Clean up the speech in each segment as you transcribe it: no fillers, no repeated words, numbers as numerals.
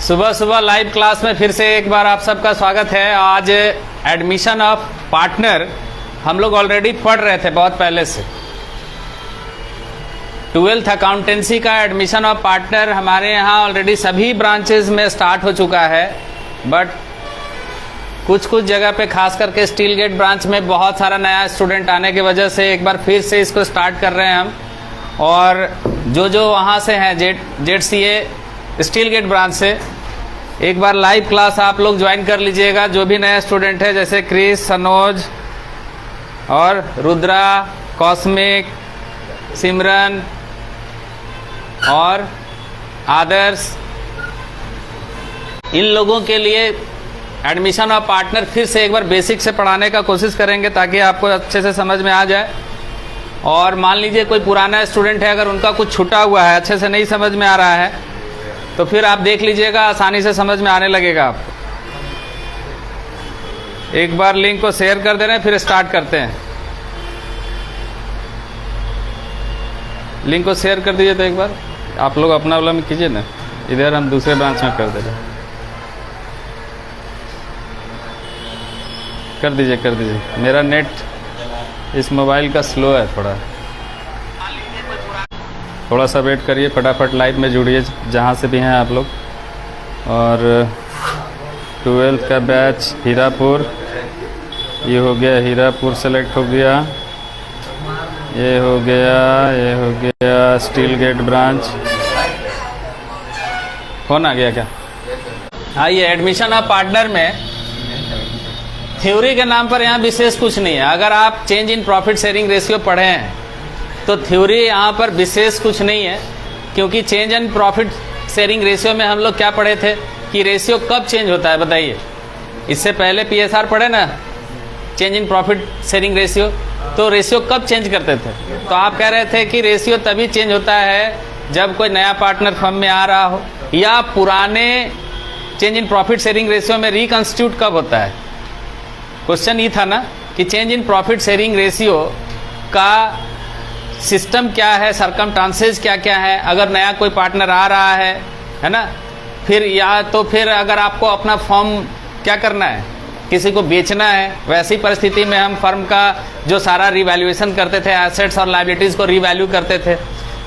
सुबह सुबह live class में फिर से एक बार आप सबका स्वागत है। आज एडमिशन ऑफ पार्टनर हम लोग ऑलरेडी पढ़ रहे थे बहुत पहले से। 12th अकाउंटेंसी का एडमिशन ऑफ पार्टनर हमारे यहाँ ऑलरेडी सभी ब्रांचेज में स्टार्ट हो चुका है, बट कुछ जगह पे खास करके स्टील गेट ब्रांच में बहुत सारा नया स्टूडेंट आने की वजह से एक बार फिर से इसको स्टार्ट कर रहे हैं हम। और जो वहाँ से हैं जेड स्टील गेट ब्रांच से एक बार लाइव क्लास आप लोग ज्वाइन कर लीजिएगा। जो भी नया स्टूडेंट है जैसे क्रिस, सनोज और रुद्रा, कॉस्मिक, सिमरन और आदर्श, इन लोगों के लिए एडमिशन ऑफ पार्टनर फिर से एक बार बेसिक से पढ़ाने का कोशिश करेंगे ताकि आपको अच्छे से समझ में आ जाए। और मान लीजिए कोई पुराना स्टूडेंट है, अगर उनका कुछ छूटा हुआ है, अच्छे से नहीं समझ में आ रहा है, तो फिर आप देख लीजिएगा, आसानी से समझ में आने लगेगा आपको। एक बार लिंक को शेयर कर दे रहे हैं, फिर स्टार्ट करते हैं। लिंक को शेयर कर दीजिए तो एक बार आप लोग अपना वाला में कीजिए ना, इधर हम दूसरे ब्रांच में कर दे रहे हैं। कर दीजिए। मेरा नेट इस मोबाइल का स्लो है, थोड़ा सा वेट करिए, फटाफट लाइव में जुड़िए जहाँ से भी हैं आप लोग। और 12th का बैच हीरापुर, ये हो गया, हीरापुर सेलेक्ट हो गया, ये हो गया स्टील गेट ब्रांच। फोन आ गया क्या? हाँ, ये एडमिशन ऑफ पार्टनर में थ्योरी के नाम पर यहाँ विशेष कुछ नहीं है। अगर आप change in profit sharing ratio पढ़े हैं तो थ्योरी यहाँ पर विशेष कुछ नहीं है, क्योंकि change in profit sharing ratio में हम लोग क्या पढ़े थे कि रेशियो कब चेंज होता है, बताइए। इससे पहले पीएसआर पढ़े ना, change in profit sharing ratio, तो रेशियो कब चेंज करते थे? तो आप कह रहे थे कि रेशियो तभी चेंज होता है जब कोई नया पार्टनर फर्म में आ रहा हो, या पुराने change in profit sharing ratio में रिकॉन्स्टिट्यूट कब होता है। क्वेश्चन ये था ना कि change in profit sharing ratio का सिस्टम क्या है, सरकमस्टांसेस क्या क्या है, अगर नया कोई पार्टनर आ रहा है ना, फिर या तो फिर अगर आपको अपना फर्म क्या करना है, किसी को बेचना है, वैसी परिस्थिति में हम फर्म का जो सारा रिवैल्यूएशन करते थे, एसेट्स और लायबिलिटीज़ को रिवैल्यू करते थे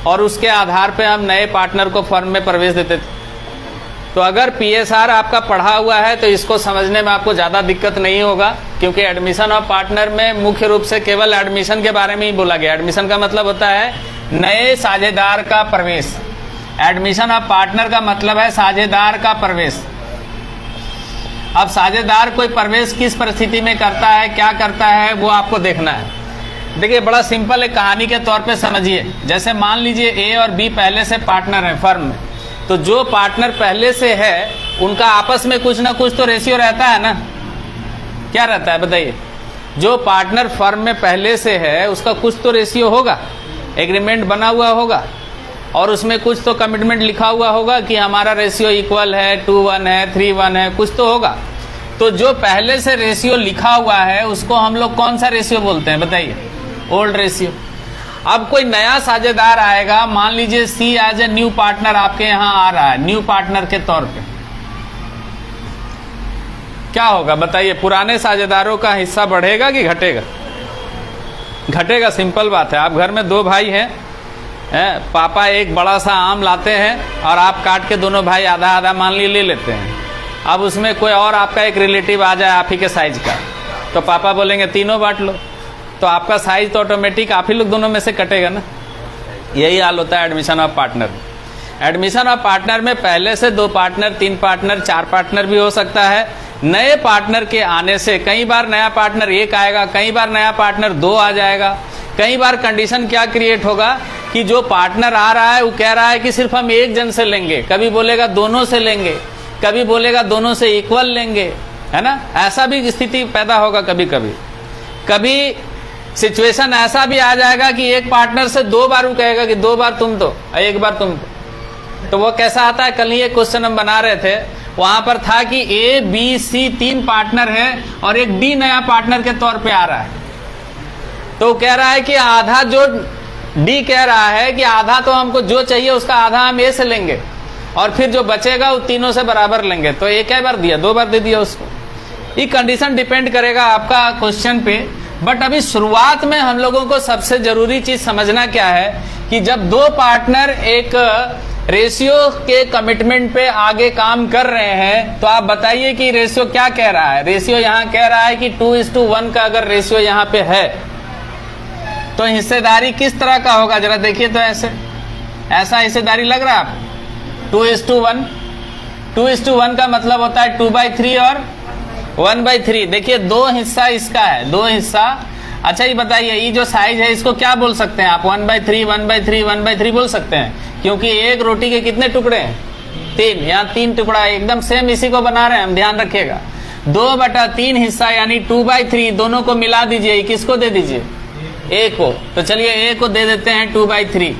और उसके आधार पे हम नए पार्टनर को फर्म में प्रवेश देते थे। तो अगर पीएसआर आपका पढ़ा हुआ है तो इसको समझने में आपको ज़्यादा दिक्कत नहीं होगा, क्योंकि एडमिशन ऑफ पार्टनर में मुख्य रूप से केवल एडमिशन के बारे में ही बोला गया। एडमिशन का मतलब होता है नए साझेदार का प्रवेश। एडमिशन ऑफ पार्टनर का मतलब है साझेदार का प्रवेश। अब साझेदार कोई प्रवेश किस परिस्थिति में करता है, क्या करता है, वो आपको देखना है। देखिए, बड़ा सिंपल एक कहानी के तौर पे समझिए। जैसे मान लीजिए ए और बी पहले से पार्टनर है फर्म में, तो जो पार्टनर पहले से है उनका आपस में कुछ ना कुछ तो रेशियो रहता है ना। क्या रहता है बताइए? जो पार्टनर फर्म में पहले से है उसका कुछ तो रेशियो होगा, एग्रीमेंट बना हुआ होगा और उसमें कुछ तो कमिटमेंट लिखा हुआ होगा कि हमारा रेशियो इक्वल है, 2:1 है, 3:1 है, कुछ तो होगा। तो जो पहले से रेशियो लिखा हुआ है उसको हम लोग कौन सा रेशियो बोलते हैं बताइए? Old ratio. अब कोई नया साझेदार आएगा, मान लीजिए सी एज ए न्यू पार्टनर आपके यहाँ आ रहा है, न्यू पार्टनर के तौर पे, क्या होगा बताइए? पुराने साझेदारों का हिस्सा बढ़ेगा कि घटेगा? घटेगा। सिंपल बात है। आप घर में दो भाई हैं, पापा एक बड़ा सा आम लाते हैं और आप काट के दोनों भाई आधा आधा मान लिए ले लेते हैं। अब उसमें कोई और आपका एक रिलेटिव आ जाए आप ही के साइज का, तो पापा बोलेंगे तीनों बांट लो, तो आपका साइज तो ऑटोमेटिक आप ही लोग दोनों में से कटेगा ना। यही हाल होता है एडमिशन ऑफ पार्टनर में। एडमिशन ऑफ पार्टनर में पहले से 2 पार्टनर, 3 पार्टनर, 4 पार्टनर भी हो सकता है। नए पार्टनर के आने से कई बार नया पार्टनर 1 आएगा, कई बार नया पार्टनर 2 आ जाएगा। कई बार कंडीशन क्या क्रिएट होगा कि जो पार्टनर आ रहा है वो कह रहा है कि सिर्फ हम एक जन से लेंगे, कभी बोलेगा दोनों से लेंगे, कभी बोलेगा दोनों से इक्वल लेंगे, है ना। ऐसा भी स्थिति पैदा होगा। कभी सिचुएशन ऐसा भी आ जाएगा कि एक पार्टनर से 2 बार वो कहेगा कि 2 बार तुम दो, 1 बार तुम दो। तो वो कैसा आता है? कल ही एक क्वेश्चन हम बना रहे थे, वहां पर था कि ए बी सी 3 पार्टनर है और एक डी नया पार्टनर के तौर पे आ रहा है। तो कह रहा है कि आधा, जो डी कह रहा है कि आधा तो हमको जो चाहिए उसका आधा हम ए से लेंगे, और फिर जो बचेगा वो तीनों से बराबर लेंगे। तो एक ही बार दिया, 2 बार दे दिया उसको। ये कंडीशन डिपेंड करेगा आपका क्वेश्चन पे। बट अभी शुरुआत में हम लोगों को सबसे जरूरी चीज समझना क्या है कि जब 2 पार्टनर एक रेशियो के कमिटमेंट पे आगे काम कर रहे हैं तो आप बताइए कि रेशियो क्या कह रहा है। रेशियो यहाँ कह रहा है कि 2:1 का अगर रेशियो यहाँ पे है तो हिस्सेदारी किस तरह का होगा, जरा देखिए तो। ऐसा हिस्सेदारी लग रहा है आप 2:1। 2:1 का मतलब होता है 2/3 और 1/3। देखिए 2 हिस्सा इसका है, 2 हिस्सा। अच्छा ये बताइए, ये जो साइज है इसको क्या बोल सकते हैं आप? 1/3 1/3 1/3 बोल सकते हैं, क्योंकि एक रोटी के कितने टुकड़े हैं? 3। यहाँ 3 टुकड़ा है, एकदम सेम इसी को बना रहे हैं हम, ध्यान रखिएगा। 2/3 हिस्सा यानी 2/3 दोनों को मिला दीजिए। किसको दे दीजिए? ए को। तो चलिए ए को दे देते हैं 2/3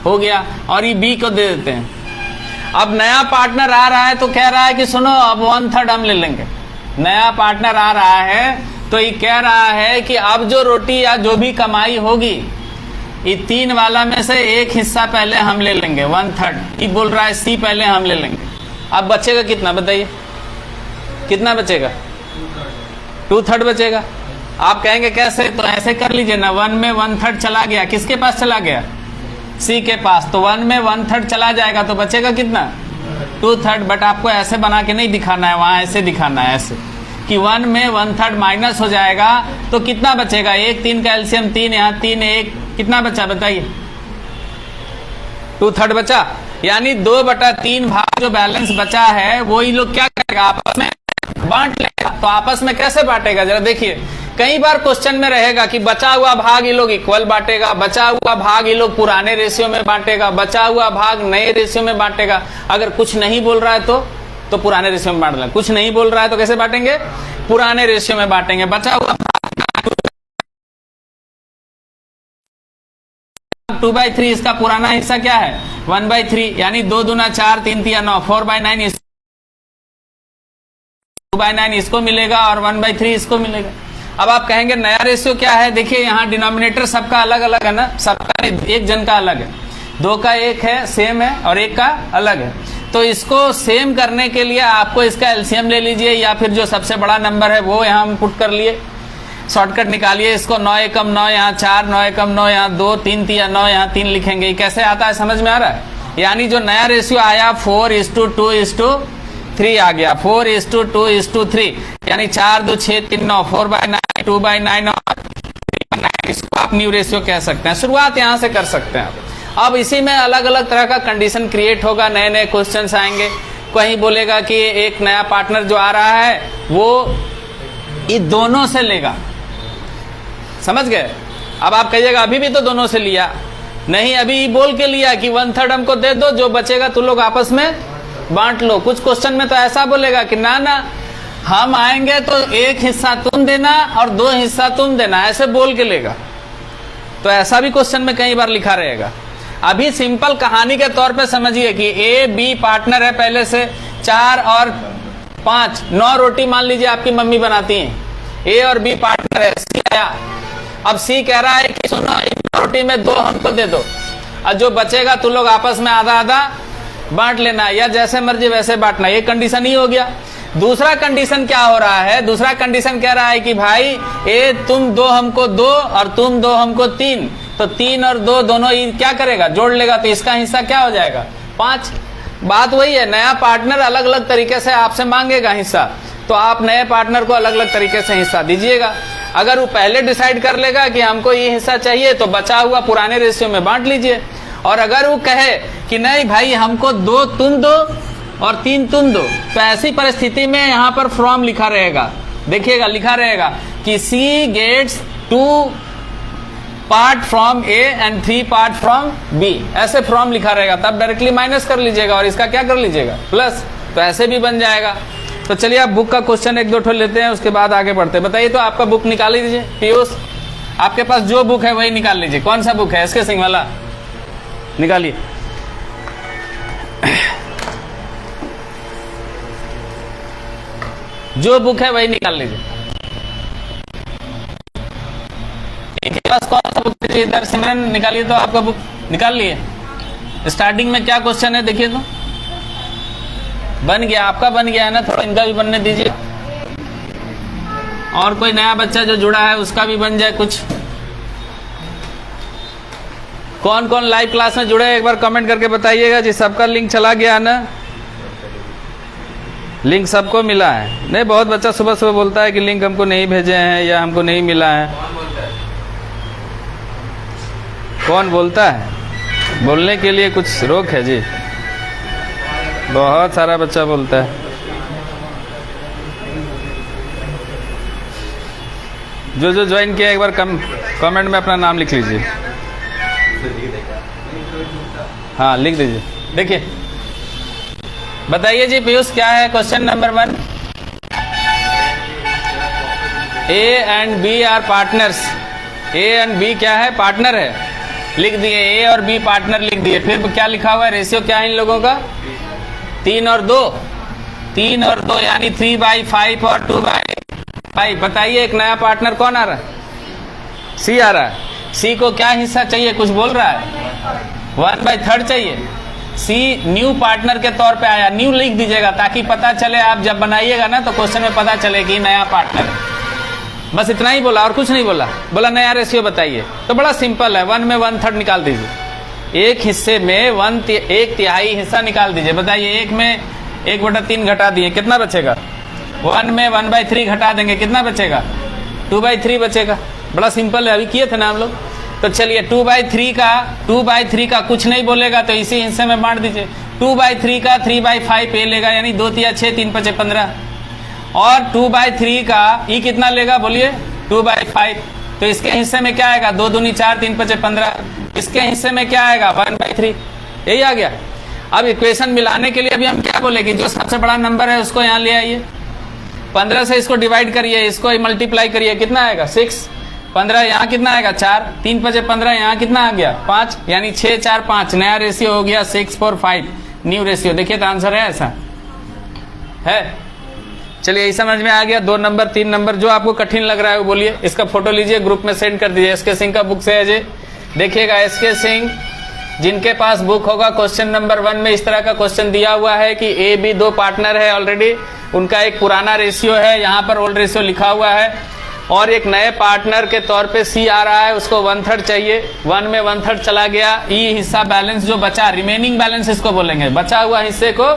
हो गया, और ये बी को दे देते हैं। अब नया पार्टनर आ रहा है तो कह रहा है कि सुनो अब 1/3 हम ले लेंगे। नया पार्टनर आ रहा है तो ये कह रहा है कि अब जो रोटी या जो भी कमाई होगी ये 3 वाला में से एक हिस्सा पहले हम ले लेंगे, 1/3। ये बोल रहा है सी पहले हम ले लेंगे। अब बचेगा कितना बताइए? कितना बचेगा? 2/3 बचेगा। आप कहेंगे कैसे? तो ऐसे कर लीजिए ना, 1 में 1/3 चला गया, किसके पास चला गया? सी के पास। तो 1 में 1/3 चला जाएगा तो बचेगा कितना? 2/3। बट आपको ऐसे बना के नहीं दिखाना है, वहां ऐसे दिखाना है, ऐसे कि 1 में 1/3 माइनस हो जाएगा तो कितना बचेगा? 1 3 का एलसीएम 3, यहाँ 3 1 कितना बचा बताइए? 2/3 बचा। यानी 2/3 भाग जो बैलेंस बचा है वो ये लोग क्या करेगा? आपस में बांट लेगा। तो आपस में कैसे बांटेगा जरा देखिए। कई बार क्वेश्चन में रहेगा कि बचा हुआ भाग ये लोग इक्वल बांटेगा, बचा हुआ भाग ये लोग पुराने रेशियो में बांटेगा, बचा हुआ भाग नए रेशियो में बांटेगा। अगर कुछ नहीं बोल रहा है तो पुराने रेशियो में बांट लें। कुछ नहीं बोल रहा है तो कैसे बांटेंगे? पुराने रेशियो में बांटेंगे। बचा हुआ 2/3 इसका पुराना हिस्सा क्या है? 1/3। यानी 2 दूना 4 3 3 9 4/9 2/9 इसको मिलेगा और 1/3 इसको मिलेगा। अब आप कहेंगे नया रेशियो क्या है? देखिए यहाँ डिनोमिनेटर सबका अलग अलग है ना, सबका एक जन का अलग है। 2 का एक है सेम है और 1 का अलग है। तो इसको सेम करने के लिए आपको इसका एलसीएम ले लीजिए या फिर जो सबसे बड़ा नंबर है वो यहाँ हम पुट कर लिए, शॉर्टकट निकालिए इसको। 9 एकम 9 यहाँ 4, 9 एकम 9 यहाँ 2, 3 3 9 यहाँ 3 लिखेंगे। कैसे आता है समझ में आ रहा है? यानी जो नया रेशियो आया 4:2:3 आ गया। 4:2:3 यानी 4 2 6 3 9 4/9 2/9 और 3/9। इसको आप न्यू रेशियो कह सकते हैं। शुरुआत यहाँ से कर सकते हैं। अब इसी में अलग अलग तरह का कंडीशन क्रिएट होगा, नए नए क्वेश्चंस आएंगे। कहीं बोलेगा कि एक नया पार्टनर जो आ रहा है वो इन दोनों से लेगा, समझ गए? अब आप कहिएगा अभी भी तो दोनों से लिया। नहीं, अभी बोल के लिया कि 1/3 हमको दे दो, जो बचेगा तुम लोग आपस में बांट लो। कुछ क्वेश्चन में तो ऐसा बोलेगा कि ना ना हम आएंगे तो एक हिस्सा तुम देना और 2 हिस्सा तुम देना, ऐसे बोल के लेगा। तो ऐसा भी क्वेश्चन में कई बार लिखा रहेगा। अभी सिंपल कहानी के तौर पे समझिए कि ए बी पार्टनर है पहले से, 4 और 5 9 रोटी मान लीजिए आपकी मम्मी बनाती हैं। ए और बी पार्टनर है। सी आया, अब सी कह रहा है कि सुनो रोटी में 2 हमको दे दो और जो बचेगा तुम लोग आपस में आधा आधा बांट लेना, या जैसे मर्जी वैसे बांटना। ये कंडीशन ही हो गया। दूसरा कंडीशन क्या हो रहा है? दूसरा कंडीशन कह रहा है कि भाई ए तुम 2 हमको 2 और तुम 2 हमको 3, तो 3 और 2 दोनों ही क्या करेगा? जोड़ लेगा। तो इसका हिस्सा क्या हो जाएगा? 5। बात वही है, नया पार्टनर अलग अलग तरीके से आपसे मांगेगा हिस्सा, तो आप नए पार्टनर को अलग अलग तरीके से हिस्सा दीजिएगा। अगर वो पहले डिसाइड कर लेगा कि हमको ये हिस्सा चाहिए तो बचा हुआ पुराने रेशियो में बांट लीजिए। और अगर वो कहे कि नहीं भाई हमको 2 तुम दो और 3 तुम दो, तो ऐसी परिस्थिति में यहाँ पर फ्रॉम लिखा रहेगा। देखिएगा लिखा रहेगा कि C gets 2 part from A and 3 part from B, ऐसे फ्रॉम लिखा रहेगा। तब डायरेक्टली माइनस कर लीजिएगा और इसका क्या कर लीजिएगा? प्लस। तो ऐसे भी बन जाएगा। तो चलिए आप बुक का क्वेश्चन 1 2 ठो लेते हैं, उसके बाद आगे बढ़ते हैं। बताइए तो आपका बुक निकाल लीजिए। पीयूष आपके पास जो बुक है वही निकाल लीजिए। कौन सा बुक है? एसके सिंह वाला निकालिए। जो बुक है वही निकाल लीजिए। इनके पास कौन सा बुक है? इधर सिमरन निकालिए तो आपका बुक निकाल लिए। स्टार्टिंग में क्या क्वेश्चन है देखिए तो। बन गया, आपका बन गया है ना, थोड़ा इनका भी बनने दीजिए। और कोई नया बच्चा जो जुड़ा है उसका भी बन जाए कुछ। कौन कौन लाइव क्लास में जुड़े हैं एक बार कमेंट करके बताइएगा जी। सबका लिंक चला गया ना? लिंक सबको मिला है? नहीं, बहुत बच्चा सुबह सुबह बोलता है कि लिंक हमको नहीं भेजे हैं या हमको नहीं मिला है। कौन बोलता है? बोलने के लिए कुछ रोक है जी? बहुत सारा बच्चा बोलता है। जो जो ज्वाइन किया एक बार कमेंट में अपना नाम लिख लीजिए। हाँ, लिख दीजिए। देखिए, बताइए जी पीयूष, क्या है question number 1? A and B are partners. A and B क्या है? पार्टनर है। लिख दिए, ए और बी पार्टनर लिख दिए। फिर क्या लिखा हुआ है? रेशियो क्या है इन लोगों का? 3 और 2। 3 और 2 यानी 3/5 और 2/5। बताइए एक नया पार्टनर कौन आ रहा है? सी आ रहा है। सी को क्या हिस्सा चाहिए? कुछ बोल रहा है? 1/3 चाहिए। सी न्यू पार्टनर के तौर पे आया। न्यू लिख दीजिएगा ताकि पता चले, आप जब बनाइएगा ना तो क्वेश्चन में पता चले कि नया पार्टनर है। बस इतना ही बोला और कुछ नहीं बोला। बोला नया रेशियो बताइए, तो बड़ा सिंपल है। 1 में 1/3 निकाल दीजिए। एक हिस्से में 1/3 हिस्सा निकाल दीजिए। बताइए, 1 में 1/3 घटा दिए, कितना बचेगा? 1 में 1/3 घटा देंगे, कितना बचेगा? 2/3 बचेगा। बड़ा सिंपल है, अभी किए थे ना हम लोग। तो चलिए 2/3 का कुछ नहीं बोलेगा तो इसी हिस्से में बांट दीजिए। 2/3 का 3/5 ए लेगा, यानी 2 तिया 6, 3 5 15। और 2/3 का ई कितना लेगा? बोलिए 2/5। तो इसके हिस्से में क्या आएगा? 2 दूनी 4, 3 5 15। इसके हिस्से में क्या आएगा? 1/3। यही आ गया। अब इक्वेशन मिलाने के लिए अभी हम क्या बोलेंगे? जो सबसे बड़ा नंबर है उसको यहाँ ले आइए। 15 से इसको डिवाइड करिए, इसको मल्टीप्लाई करिए, कितना आएगा? 6। 15 यहाँ कितना आएगा? 4। 3 5 15, यहाँ कितना आ गया? 5। यानी 6 4 5। नया रेशियो हो गया 6 4 5 न्यू रेशियो। देखिए तो आंसर है, ऐसा है। चलिए यही समझ में आ गया। 2 नंबर 3 नंबर जो आपको कठिन लग रहा है वो बोलिए। इसका फोटो लीजिए, ग्रुप में सेंड कर दीजिए। एसके सिंह का बुक से है जी। देखिएगा एसके सिंह, जिनके पास बुक होगा, क्वेश्चन नंबर 1 में इस तरह का क्वेश्चन दिया हुआ है कि ए बी 2 पार्टनर है ऑलरेडी। उनका एक पुराना रेशियो है, यहाँ पर ओल्ड रेशियो लिखा हुआ है, और एक नए पार्टनर के तौर पे सी आ रहा है, उसको 1/3 चाहिए। 1 में 1/3 चला गया। ई हिस्सा बैलेंस जो बचा, रिमेनिंग बैलेंस इसको बोलेंगे। बचा हुआ हिस्से को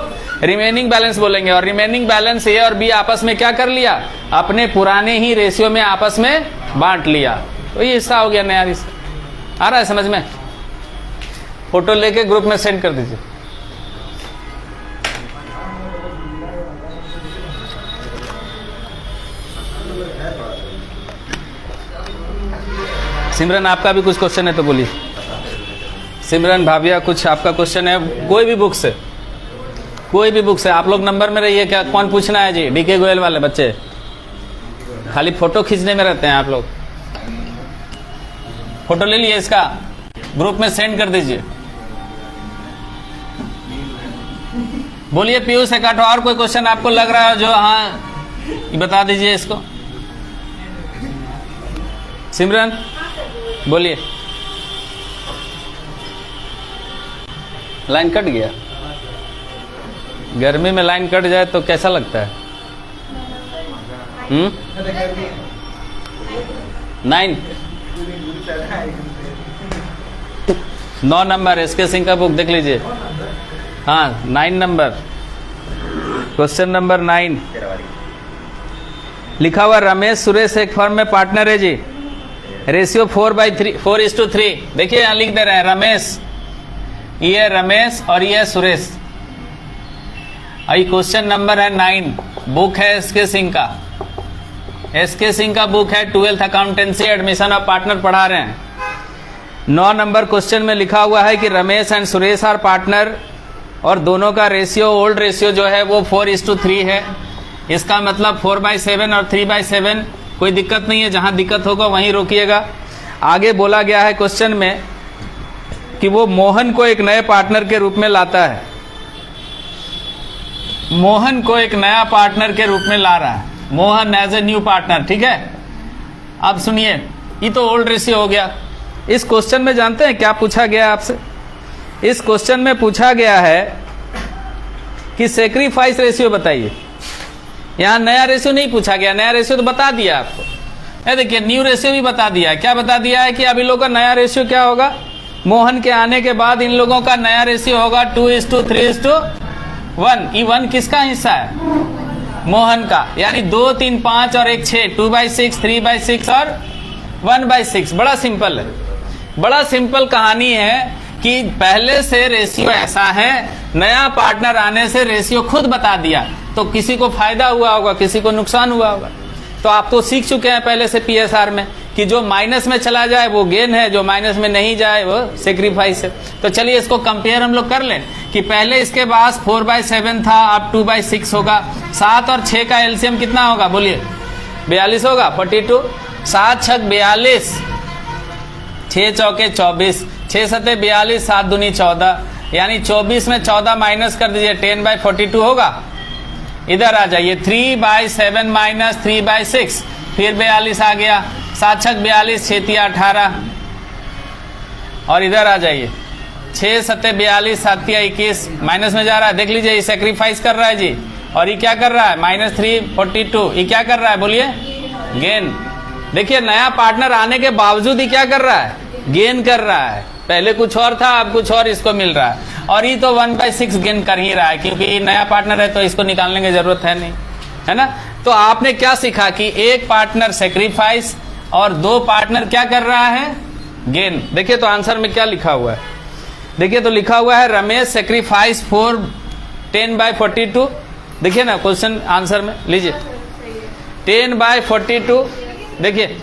रिमेनिंग बैलेंस बोलेंगे। और रिमेनिंग बैलेंस ए और बी आपस में क्या कर लिया? अपने पुराने ही रेशियो में आपस में बांट लिया। तो ये हिस्सा हो गया नया हिस्सा। आ रहा है समझ में? फोटो लेके ग्रुप में सेंड कर दीजिए। सिमरन, आपका भी कुछ क्वेश्चन है तो बोलिए। सिमरन, भाभिया, कुछ आपका क्वेश्चन है? कोई भी बुक से, कोई भी बुक से। आप लोग नंबर में रहिए। क्या कौन पूछना है जी? डीके गोयल वाले बच्चे खाली फोटो खींचने में रहते हैं। आप लोग फोटो ले लिए, इसका ग्रुप में सेंड कर दीजिए। बोलिए पीयूष, एक आठ और कोई क्वेश्चन आपको लग रहा है जो? हाँ, बता दीजिए इसको। सिमरन बोलिए। लाइन कट गया। गर्मी में लाइन कट जाए तो कैसा लगता है? 9 नंबर एसके सिंह का बुक देख लीजिए। हाँ, 9 नंबर, क्वेश्चन नंबर 9 लिखा हुआ, रमेश सुरेश एक फर्म में पार्टनर है जी। रेशियो 4/3। देखिए यहाँ लिख दे रहे हैं रमेश, ये रमेश और ये सुरेश। आई क्वेश्चन नंबर है 9। बुक है एसके सिंह का। एसके सिंह का बुक है 12th accountancy admission of partner पढ़ा रहे हैं। 9 नंबर क्वेश्चन में लिखा हुआ है कि Ramesh and Suresh are partner, और दोनों का रेशियो, ओल्ड रेशियो जो है वो 4:3 है। इसका मतलब 4/7 और 3/7। कोई दिक्कत नहीं है, जहां दिक्कत होगा वहीं रोकिएगा। आगे बोला गया है क्वेश्चन में कि वो मोहन को एक नए पार्टनर के रूप में लाता है। मोहन को एक नया पार्टनर के रूप में ला रहा है। Mohan as a new partner, ठीक है। अब सुनिए, ये तो ओल्ड रेशियो हो गया। इस क्वेश्चन में जानते हैं क्या पूछा गया आपसे? इस क्वेश्चन में पूछा गया है कि सेक्रीफाइस रेशियो बताइए। यहां नया रेशियो नहीं पूछा गया, नया रेशियो तो बता दिया आपको। ये देखिए न्यू रेशियो भी बता दिया है। क्या बता दिया है कि अभी लोगों का नया रेशियो क्या होगा, मोहन के आने के बाद इन लोगों का नया रेशियो होगा 2:3:1। ये 1 किसका हिस्सा है, मोहन का, यानी 2, 3, 5 और 1, 6, 2/6, 3/6 और 1/6। बड़ा सिंपल है, बड़ा सिंपल कहानी है कि पहले से रेशियो ऐसा है, नया पार्टनर आने से रेशियो खुद बता दिया, तो किसी को फायदा हुआ होगा, किसी को नुकसान हुआ होगा। तो आप तो सीख चुके हैं पहले से पीएसआर में कि जो माइनस में चला जाए वो गेन है, जो माइनस में नहीं जाए वो सेक्रीफाइस है। तो चलिए इसको कंपेयर हम लोग कर लें कि पहले इसके पास 4/7 था, अब 2/6 होगा। 7 और 6 का एलसीएम कितना होगा बोलिए, 42 होगा, 42। 7 छक 42, 6 चौके 24, 6 सते 42, 7 दूनी 14, यानी 24 में 14 माइनस कर दीजिए, 10/42 होगा। इधर आ जाइए, 3/7 माइनस 3/6, फिर 42 आ गया, 7 छक 42, 6 तिया 18, और इधर आ जाइए 6 सते 42, 7 तिया 21, माइनस में जा रहा है, देख लीजिए ये सेक्रीफाइस कर रहा है जी। और ये क्या कर रहा है, -342, ये क्या कर रहा है बोलिए, गेन। देखिए नया पार्टनर आने के बावजूद ही क्या कर रहा है, गेन कर रहा है। पहले कुछ और था, अब कुछ और इसको मिल रहा है, और ये तो 1/6 गेन कर ही रहा है, क्योंकि ये नया पार्टनर है तो इसको निकालने की जरूरत है नहीं, है ना। तो आपने क्या सीखा कि एक पार्टनर सेक्रीफाइस और 2 पार्टनर क्या कर रहा है, गेन। देखिए तो आंसर में क्या लिखा हुआ है, देखिए तो लिखा हुआ है रमेश सेक्रीफाइस फॉर 10/42। देखिए ना क्वेश्चन आंसर में लीजिए 10/42, देखिए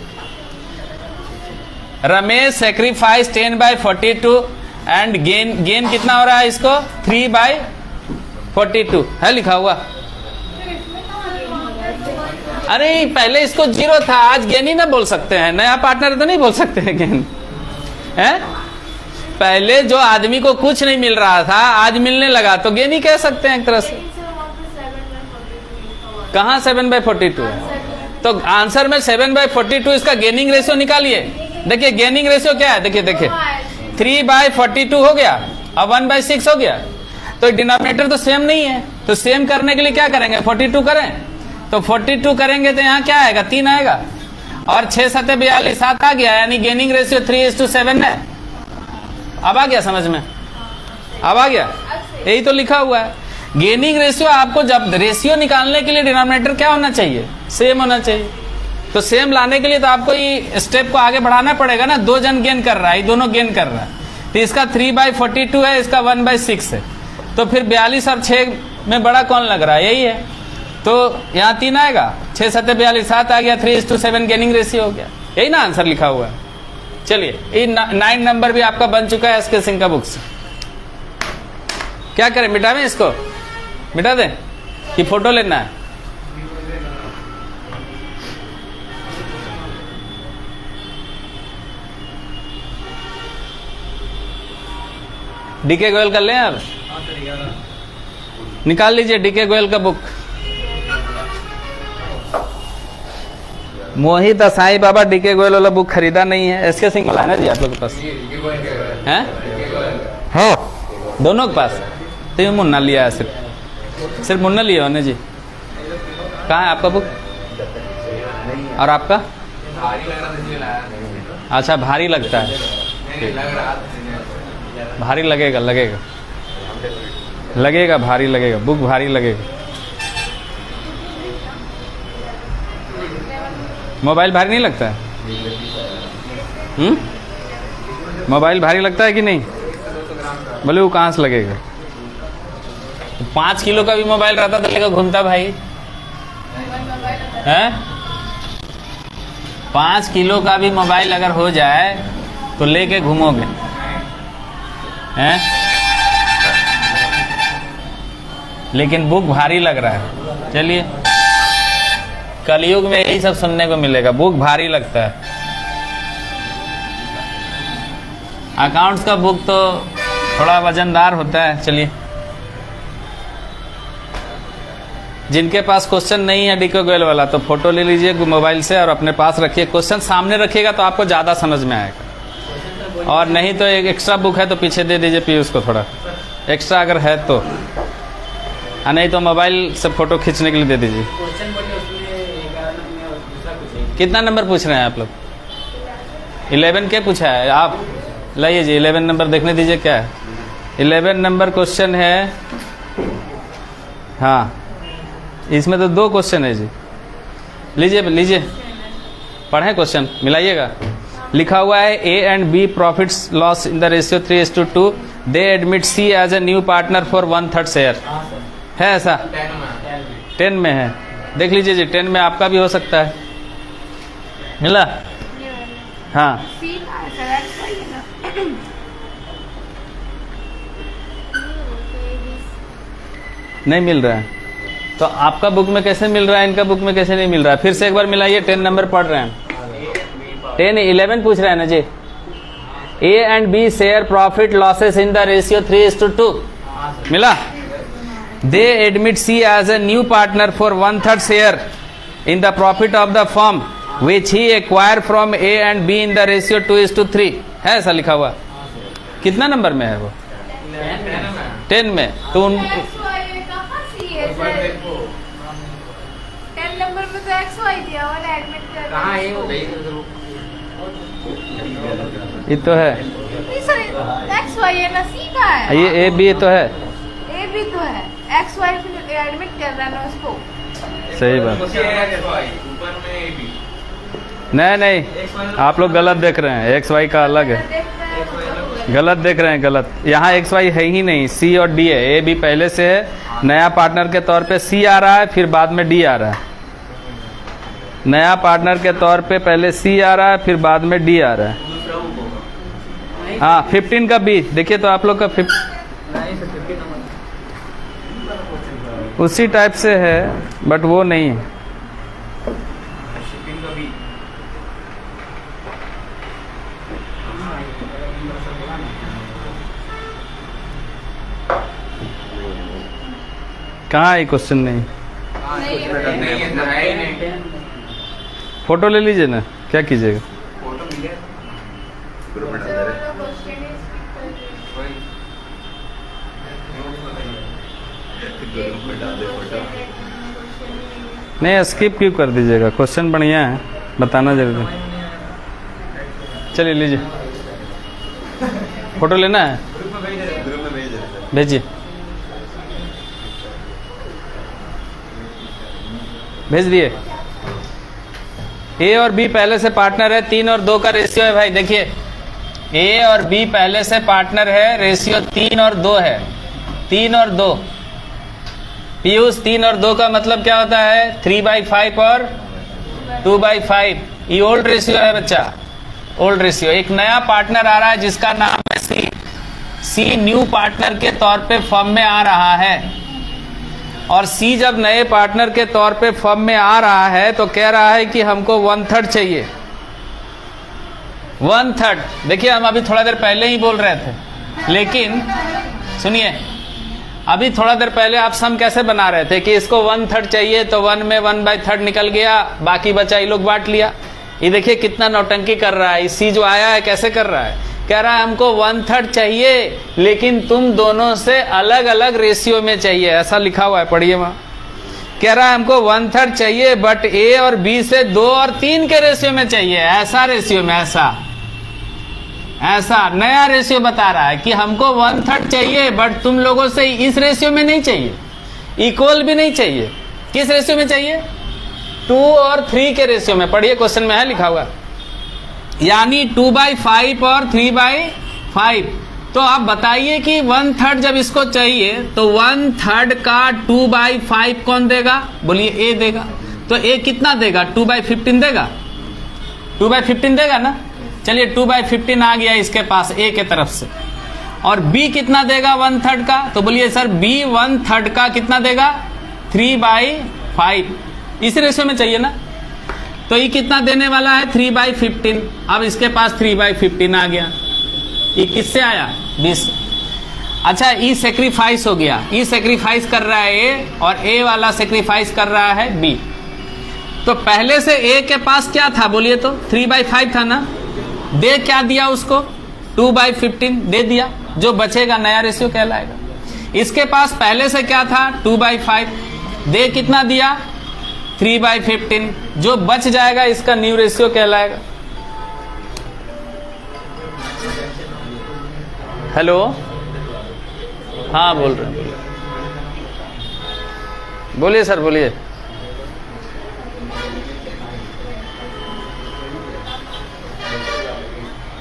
रमेश सेक्रीफाइस 10/42 एंड गेन कितना हो रहा है इसको, 3/42 है लिखा हुआ। अरे पहले इसको 0 था, आज गेन ही ना बोल सकते हैं, नया पार्टनर तो नहीं बोल सकते हैं गेन है। पहले जो आदमी को कुछ नहीं मिल रहा था आज मिलने लगा तो गेन ही कह सकते हैं एक तरह से। कहाँ 7/42 है, तो आंसर में 7/42 इसका गेनिंग रेशियो निकालिए। देखिए गेनिंग रेशियो क्या है, देखिए देखिए 3/42 हो गया, अब 1/6 हो गया, तो डिनोमिनेटर तो सेम नहीं है, तो सेम करने के लिए क्या करेंगे, 42 करें, तो 42 करेंगे तो यहाँ क्या आएगा, 3 आएगा, और 6 सते 42, 7 आ गया, यानी गेनिंग रेशियो 3:7 है। अब आ गया समझ में, अब आ गया, यही तो लिखा हुआ है। गेनिंग रेशियो आपको जब रेशियो निकालने के लिए डिनोमिनेटर क्या होना चाहिए, सेम होना चाहिए। तो सेम लाने के लिए तो आपको ये स्टेप को आगे बढ़ाना पड़ेगा ना, 2 जन गेन कर रहा है, दोनों गेन कर रहा है, तो इसका 3/42 है, इसका 1/6 है, तो फिर 42 और 6 में बड़ा कौन लग रहा है, यही है, तो यहाँ 3 आएगा, 6 सते 42, 7 आ गया, 3:7 गेनिंग रेशियो हो गया, यही ना आंसर लिखा हुआ है। चलिए ये 9 नंबर भी आपका बन चुका है एसके सिंह का बुक से। क्या करें, मिटावें इसको, मिटा दें कि फोटो लेना है, डीके गोयल का लें, अब निकाल लीजिए डीके गोयल का बुक। मोहित साईं बाबा डीके गोयल वाला बुक खरीदा नहीं है, एसके सिंह वाला है ना जी आप लोग के पास है, हाँ दोनों के पास, तो ये मुन्ना लिया है, सिर्फ मुन्ना लिया है ना जी। कहाँ है आपका बुक, और आपका, अच्छा भारी लगता है, भारी लगेगा भारी लगेगा, बुक भारी लगेगा। मोबाइल भारी नहीं लगता है, मोबाइल भारी लगता है कि नहीं, बोले वो कहाँ से लगेगा, 5 किलो का भी मोबाइल रहता तो लेकर घूमता भाई है, 5 किलो का भी मोबाइल अगर हो जाए तो लेके घूमोगे हैं, लेकिन बुक भारी लग रहा है। चलिए कलयुग में यही सब सुनने को मिलेगा, बुक भारी लगता है। अकाउंट्स का बुक तो थोड़ा वजनदार होता है। चलिए जिनके पास क्वेश्चन नहीं है डीके गोयल वाला तो फोटो ले लीजिए मोबाइल से और अपने पास रखिए, क्वेश्चन सामने रखिएगा तो आपको ज़्यादा समझ में आएगा, और नहीं तो एक एक्स्ट्रा बुक है तो पीछे दे दीजिए पीयूष को, थोड़ा एक्स्ट्रा अगर है तो हाँ, नहीं तो मोबाइल से फोटो खींचने के लिए दे दीजिए। क्वेश्चन बोलिए, उसमें 11 में और दूसरा कुछ है। कितना नंबर पूछ रहे हैं आप लोग? 11 के पूछा है आप? लाइए जी 11 नंबर देखने दीजिए क्या है। 11 नंबर क्वेश्चन है। हाँ, इसमें तो 2 क्वेश्चन है जी। लीजिए लीजिए, पढ़ें क्वेश्चन, मिलाइएगा। लिखा हुआ है A and B profits loss in the ratio 3:2। They admit C as a new partner for 1/3 share. हाँ सर, है ऐसा? 10 में है। देख लीजिए जी, 10 में आपका भी हो सकता है। मिला? हाँ, नहीं मिल रहा है तो आपका बुक में कैसे मिल रहा है, इनका बुक में कैसे नहीं मिल रहा है? फिर से एक बार मिलाइए। 10 नंबर पढ़ रहे हैं। 11 पूछ रहे हैं ना जी। A and B share profit losses in the ratio 3:2। मिला? They admit C as a new partner for 1/3 share in the profit of the firm which he acquire from A and B in the ratio 2:3। है ऐसा लिखा हुआ? कितना number में है वो? 10 में। तो 10 नंबर में तो XY दिया और एडमिट कर कहाँ है वो? ये तो है, नहीं सर, XY है ना, C का है। ये ए बी तो है। A भी तो है, XY एडमिट कर रहा है ना उसको। सही बात। नहीं नहीं, आप लोग गलत देख रहे हैं। एक्स वाई का अलग है, गलत देख रहे हैं, गलत। यहाँ एक्स वाई है ही नहीं, सी और डी है। ए बी पहले से है, नया पार्टनर के तौर पे सी आ रहा है, फिर बाद में डी आ रहा है। नया पार्टनर के तौर पे पहले सी आ रहा है, फिर बाद में डी आ रहा है। हाँ, 15 का बी देखिए तो आप लोग का उसी टाइप से है, बट वो नहीं है। कहाँ है क्वेश्चन? नहीं, फोटो ले लीजिए ना, क्या कीजिएगा? नहीं, स्किप क्यों कर दीजिएगा? क्वेश्चन बढ़िया है, बताना जरूरी। चलिए लीजिए, फोटो लेना है, भेजिए, भेज दिए। ए और बी पहले से पार्टनर है, 3 और 2 का रेशियो है भाई। देखिए, ए और बी पहले से पार्टनर है, रेशियो 3 और 2 है। 3 और 2 पीयूष, 3 और 2 का मतलब क्या होता है? 3/5 और 2/5। ये ओल्ड रेशियो है बच्चा, ओल्ड रेशियो। एक नया पार्टनर आ रहा है जिसका नाम है सी। सी न्यू पार्टनर के तौर पे फर्म में आ रहा है, और सी जब नए पार्टनर के तौर पे फर्म में आ रहा है तो कह रहा है कि हमको 1/3 चाहिए। 1/3। देखिए, हम अभी थोड़ा देर पहले ही बोल रहे थे, लेकिन सुनिए, अभी थोड़ा देर पहले आप सम कैसे बना रहे थे कि इसको 1/3 चाहिए, तो 1 में 1/3 निकल गया, बाकी बचा ये लोग बांट लिया। ये देखिए कितना नौटंकी कर रहा है। सी जो आया है कैसे कर रहा है? कह रहा है हमको 1/3 चाहिए, लेकिन तुम दोनों से अलग अलग रेशियो में चाहिए। ऐसा लिखा हुआ है, पढ़िए वहां। कह रहा है हमको 1/3 चाहिए, बट ए और बी से 2 और 3 के रेशियो में चाहिए। ऐसा रेशियो में, ऐसा नया रेशियो बता रहा है कि हमको 1/3 चाहिए, बट तुम लोगों से इस रेशियो में नहीं चाहिए, इक्वल भी नहीं चाहिए। किस रेशियो में चाहिए? 2 और 3 के रेशियो में। पढ़िए, क्वेश्चन में है लिखा हुआ, यानी 2/5 और 3/5। तो आप बताइए कि 1/3 जब इसको चाहिए तो 1/3 का 2/5 कौन देगा? बोलिए, ए देगा। तो ए कितना देगा? 2/15 देगा। 2/15 देगा ना। चलिए, 2/15 आ गया इसके पास ए के तरफ से। और बी कितना देगा 1/3 का? तो बोलिए सर, बी 1/3 का कितना देगा? 3/5। इस रेशियो में चाहिए ना। तो ये कितना देने वाला है? 3/15। अब इसके पास 3/15 आ गया। ये किससे आया? 20। अच्छा, ई सेक्रीफाइस हो गया। ई सेक्रीफाइस कर रहा है ए, और ए वाला सेक्रीफाइस कर रहा है बी। तो पहले से ए के पास क्या था? बोलिए तो 3/5 था ना। दे क्या दिया उसको? 2/15 दे दिया। जो बचेगा नया रेशियो कहलाएगा। इसके पास पहले से क्या था 2/5, दे कितना दिया 3/15, जो बच जाएगा इसका न्यू रेशियो कहलाएगा। हेलो, हाँ बोल रहे हैं, बोलिए सर बोलिए।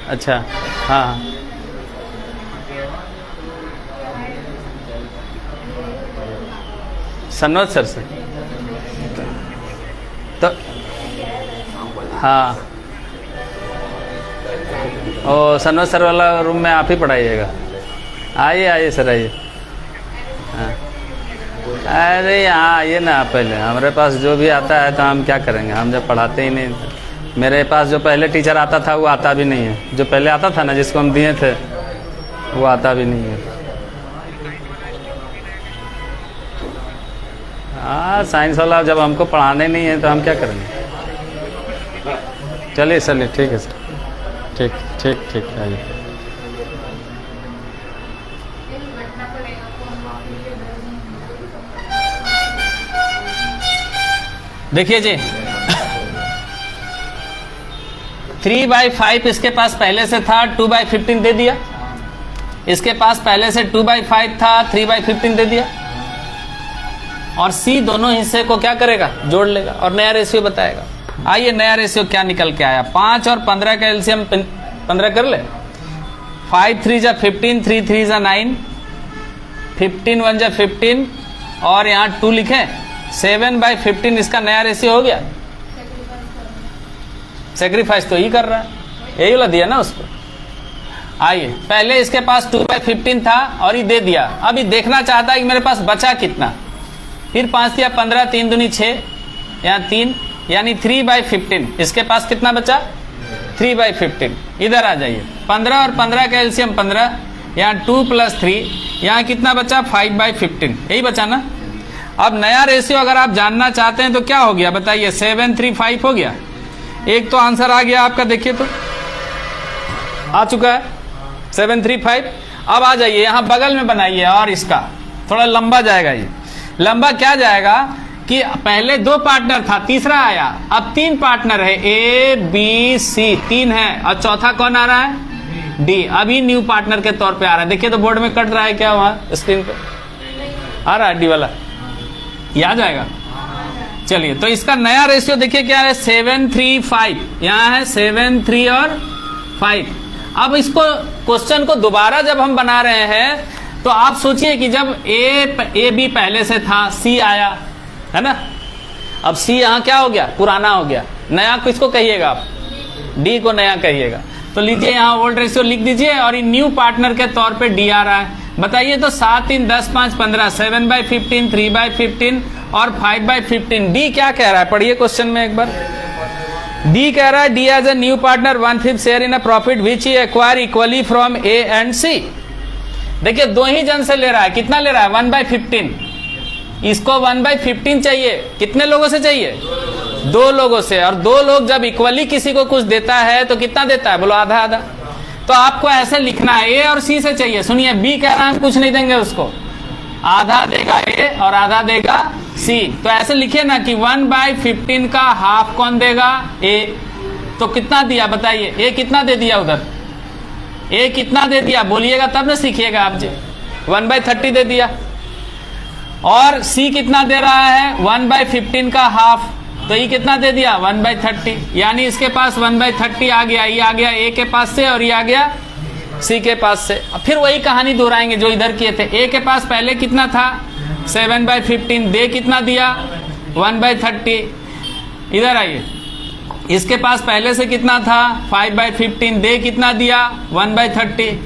अच्छा हाँ, सनोज सर से तो हाँ, ओ सनोज सर वाला रूम में आप ही पढ़ाइएगा। आइए आइए सर आइए। हाँ अरे यहाँ आइए ना आप पहले, हमारे पास जो भी आता है तो हम क्या करेंगे, हम जब पढ़ाते ही नहीं। मेरे पास जो पहले टीचर आता था वो आता भी नहीं है, जो पहले आता था ना जिसको हम दिए थे वो आता भी नहीं है। हाँ साइंस वाला जब हमको पढ़ाने नहीं है तो हम क्या करेंगे। चलिए चलिए ठीक है सर, ठीक ठीक ठीक आइए। देखिए जी 3/5 इसके पास पहले से था, 2/15 दे दिया। इसके पास पहले से 2/5 था, 3/15 दे दिया। और C दोनों हिस्से को क्या करेगा, जोड़ लेगा और नया रेशियो बताएगा। आइए नया रेशियो क्या निकल के आया। 5 और 15 का एलसीएम 15 कर ले। 5 3 जा 15, 3 3 जा 9, 15 1 जा 15 और यहाँ 2 लिखे, 7/15 इसका नया रेशियो हो गया। सेक्रीफाइस तो ही कर रहा है, यही वाला दिया ना उसको। आइए पहले इसके पास 2/15 था और ये दे दिया। अब ये देखना चाहता है कि मेरे पास बचा कितना। फिर 5 या 15, 3 दूनी 6, यहाँ 3 यानी 3/15। इसके पास कितना बचा 3/15। इधर आ जाइए, 15 और 15 का एलसीएम 15, यहाँ 2 + 3, यहाँ कितना बचा 5/15, यही बचा ना। अब नया रेशियो अगर आप जानना चाहते हैं तो क्या हो गया बताइए, 735 हो गया। एक तो आंसर आ गया आपका, देखिए तो आ चुका है 735। अब आ जाइए यहाँ बगल में बनाइए और इसका थोड़ा लंबा जाएगा। ये लंबा क्या जाएगा कि पहले 2 पार्टनर था, तीसरा आया, अब 3 पार्टनर है, A B C 3 है और चौथा कौन आ रहा है D। अभी न्यू पार्टनर के तौर पे आ रहा है। देखिए तो बोर्ड में कट रहा है क्या, वहां स्क्रीन पे आ रहा है D वाला, ये आ जाएगा। चलिए तो इसका नया रेशियो देखिए क्या है 735, यहाँ है 7 3 और 5। अब इसको क्वेश्चन को दोबारा जब हम बना रहे हैं तो आप सोचिए कि जब ए बी पहले से था, C आया है ना। अब C यहाँ क्या हो गया, पुराना हो गया। नया किसको कहिएगा आप, D को नया कहिएगा। तो लीजिए यहाँ ओल्ड रेशियो लिख दीजिए और ये न्यू पार्टनर के तौर पे D आ रहा है। बताइए तो 7 3 10 5 15, 7/15, 3/15 और 5/15। D क्या कह रहा है, पढ़िए क्वेश्चन में एक बार। D कह रहा है D as a new partner 1/5 share in a profit which he acquire equally from A and C। देखिए 2 ही जन से ले रहा है, कितना ले रहा है 1/15। इसको 1/15 चाहिए, कितने लोगों से चाहिए 2 लोगों से। और 2 लोग जब इक्वली किसी को कुछ देता है तो कितना देता है, बोलो आधा आधा। तो आपको ऐसे लिखना है, A और C से चाहिए। सुनिए B कह रहा है कुछ नहीं देंगे उसको, आधा देगा A और आधा देगा C। तो ऐसे लिखिए ना कि 1/15 का हाफ कौन देगा, A। तो कितना दिया बताइए, A कितना दे दिया उधर, A कितना दे दिया बोलिएगा तब ना सीखिएगा आप जी। 1/30 दे दिया। और C कितना दे रहा है 1/15 का हाफ, तो ये कितना दे दिया 1/30। यानी इसके पास 1/30 आ गया, ये आ गया A के पास से और ये आ गया C के पास से। अब फिर वही कहानी दोहराएंगे जो इधर किए थे। A के पास पहले कितना था 7/15, दे कितना दिया 1/30। इधर आइए, इसके पास पहले से कितना था 5/15, दे कितना दिया 1/30।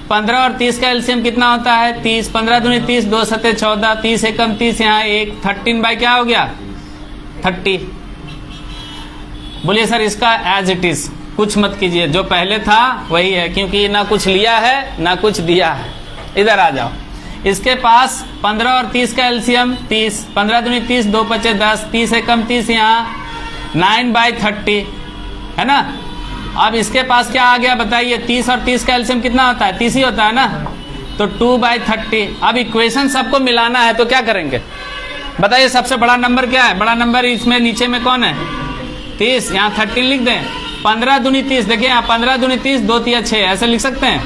15 और 30 का एलसीएम कितना होता है 30, 15 दूनी 30, 2 7 14, 30 एकम 30, यहाँ 1, 13 बाई क्या हो गया 30। बोलिए सर इसका एज इट इज कुछ मत कीजिए, जो पहले था वही है, क्योंकि ना कुछ लिया है ना कुछ दिया है। इधर आ जाओ, इसके पास 15 और 30 का एलसीएम 30, 15 दूनी 30, 2 5 10, 30 एकम 30, यहाँ 9/30 है ना। अब इसके पास क्या आ गया बताइए, 30 और 30 का एलसीएम कितना होता है 30 ही होता है ना। तो 2/30। अब इक्वेशन सबको मिलाना है तो क्या करेंगे बताइए? सबसे बड़ा नंबर क्या है? बड़ा नंबर इसमें नीचे में कौन है? 30। यहाँ 13 लिख दें। 15 दूनी 30। देखिए यहाँ 15 दूनी 30, 2 तिया 6, ऐसे लिख सकते हैं।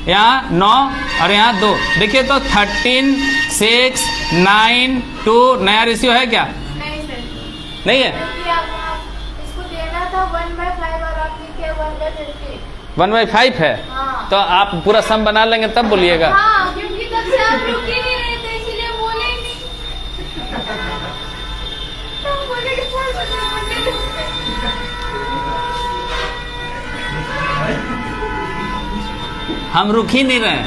यहाँ 9 और यहाँ 2। देखिए तो 13, 6, 9, 2 नया रेशियो है क्या? नहीं सर, नहीं है। क्योंकि आप इसको देना था 1/5 और आप लिखे 1/50। 1/5 है। हाँ। तो आप पूरा सम बना लेंगे तब बोलिएगा। हाँ, क्योंकि तब से आप रुक ही नहीं रहे थे, इसीलिए बोले ही नहीं। तो बोले कि सर बता बोले। हम रुक ही नहीं रहे हैं।